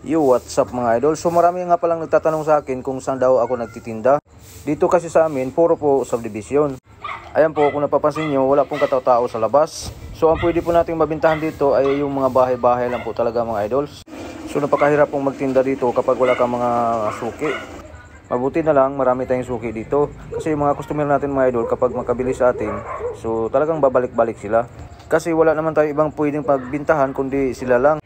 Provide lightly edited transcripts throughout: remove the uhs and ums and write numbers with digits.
Yo, what's up mga idol? So marami nga palang nagtatanong sa akin kung saan daw ako nagtitinda. Dito kasi sa amin, puro po subdivision. Ayan po, kung napapansin nyo, wala pong katao-tao sa labas. So ang pwede po nating mabintahan dito ay yung mga bahay-bahay lang po talaga mga idols. So napakahirap pong magtinda dito kapag wala kang mga suki. Mabuti na lang, marami tayong suki dito. Kasi yung mga customer natin mga idol, kapag makabili sa atin, so talagang babalik-balik sila. Kasi wala naman tayo ibang pwedeng pagbintahan kundi sila lang.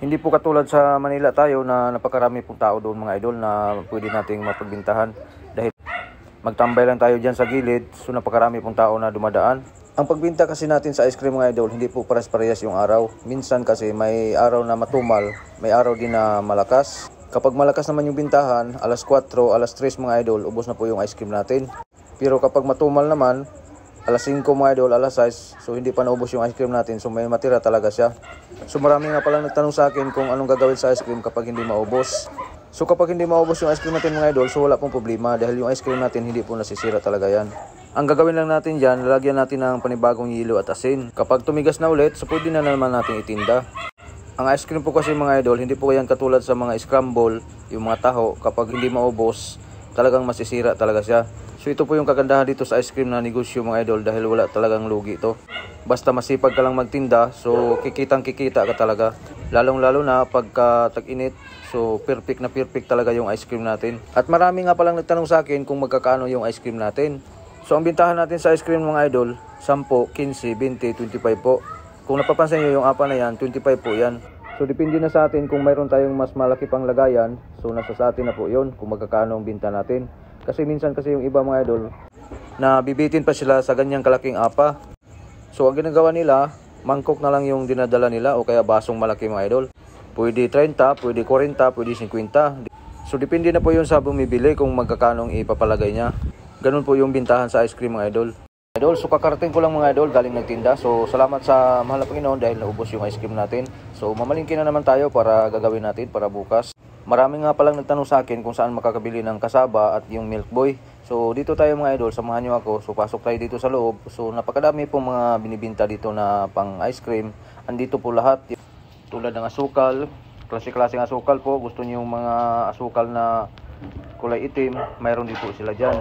Hindi po katulad sa Manila tayo na napakarami pong tao doon mga idol na pwede nating mapagbintahan. Dahil magtambay lang tayo dyan sa gilid, so napakarami pong tao na dumadaan. Ang pagbinta kasi natin sa ice cream mga idol, hindi po pares-parehas yung araw. Minsan kasi may araw na matumal, may araw din na malakas. Kapag malakas naman yung bintahan, alas 4, alas 3 mga idol, ubos na po yung ice cream natin. Pero kapag matumal naman, alas 5 mga idol, alas 6, so hindi pa naubos yung ice cream natin, so may matira talaga siya. So marami nga palang nagtanong sa akin kung anong gagawin sa ice cream kapag hindi maubos. So kapag hindi maubos yung ice cream natin mga idol, so wala pong problema dahil yung ice cream natin hindi po nasisira talaga yan. Ang gagawin lang natin dyan, lalagyan natin ng panibagong yelo at asin. Kapag tumigas na ulit, so pwede na naman natin itinda. Ang ice cream po kasi mga idol, hindi po yan katulad sa mga scramble, yung mga taho, kapag hindi maubos, talagang masisira talaga siya. So ito po yung kagandahan dito sa ice cream na negosyo mga idol dahil wala talagang lugi ito. Basta masipag ka lang magtinda, so kikitang-kikita ka talaga. Lalong-lalo na pagka tag-init, so perfect na perfect talaga yung ice cream natin. At marami nga palang nagtanong sa akin kung magkakaano yung ice cream natin. So ang bintahan natin sa ice cream mga idol, 10, 15, 20, 25 po. Kung napapansin nyo yung apa na yan, 25 po yan. So depende na sa atin kung mayroon tayong mas malaki pang lagayan, so nasa sa atin na po yun kung magkakaano ang binta natin. Kasi minsan kasi yung iba mga idol, na bibitin pa sila sa ganyang kalaking apa. So ang ginagawa nila, mangkok na lang yung dinadala nila o kaya basong malaki mga idol. Pwede 30, pwede 40, pwede 50. So depende na po yun sa bumibili kung magkakanong ipapalagay niya. Ganun po yung bintahan sa ice cream mga idol. Idol, so kakarating ko lang mga idol, galing nagtinda. So salamat sa mahal na Panginoon dahil naubos yung ice cream natin. So mamalingkin na naman tayo para gagawin natin para bukas. Marami nga palang nagtanong sa akin kung saan makakabili ng kasaba at yung Milk Boy. So dito tayo mga idol, samahan nyo ako. So pasok tayo dito sa loob. So napakadami pong mga binibinta dito na pang ice cream. Andito po lahat. Tulad ng asukal, klase-klaseng asukal po. Gusto nyo yung mga asukal na kulay itim, mayroon dito sila dyan.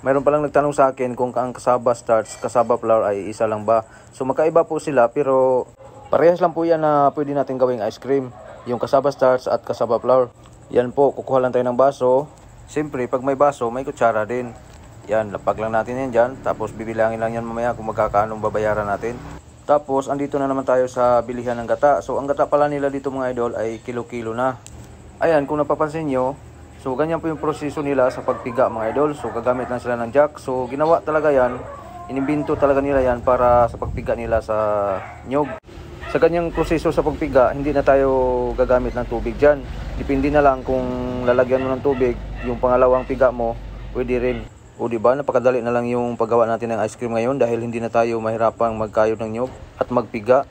Mayroon palang nagtanong sa akin kung ang kasaba starch, kasaba flour ay isa lang ba. So magkaiba po sila pero parehas lang po yan na pwede natin gawing ice cream. Yung kasaba starch at kasaba flour. Yan po, kukuha lang tayo ng baso. Siyempre, pag may baso, may kutsara din. Yan, lapag lang natin yan dyan. Tapos bibilangin lang yan mamaya kung magkakaanong babayaran natin. Tapos, andito na naman tayo sa bilihan ng gata. So, ang gata pala nila dito mga idol ay kilo-kilo na. Ayan, kung napapansin nyo, so ganyan po yung proseso nila sa pagpiga mga idol. So, gagamit lang sila ng jack. So, ginawa talaga yan. Inimbento talaga nila yan para sa pagpiga nila sa nyog. Sa ganyang proseso sa pagpiga, hindi na tayo gagamit ng tubig dyan. Depende na lang kung lalagyan mo ng tubig, yung pangalawang piga mo, pwede rin. O diba, napakadali na lang yung paggawa natin ng ice cream ngayon dahil hindi na tayo mahirapang magkayod ng nyog at magpiga.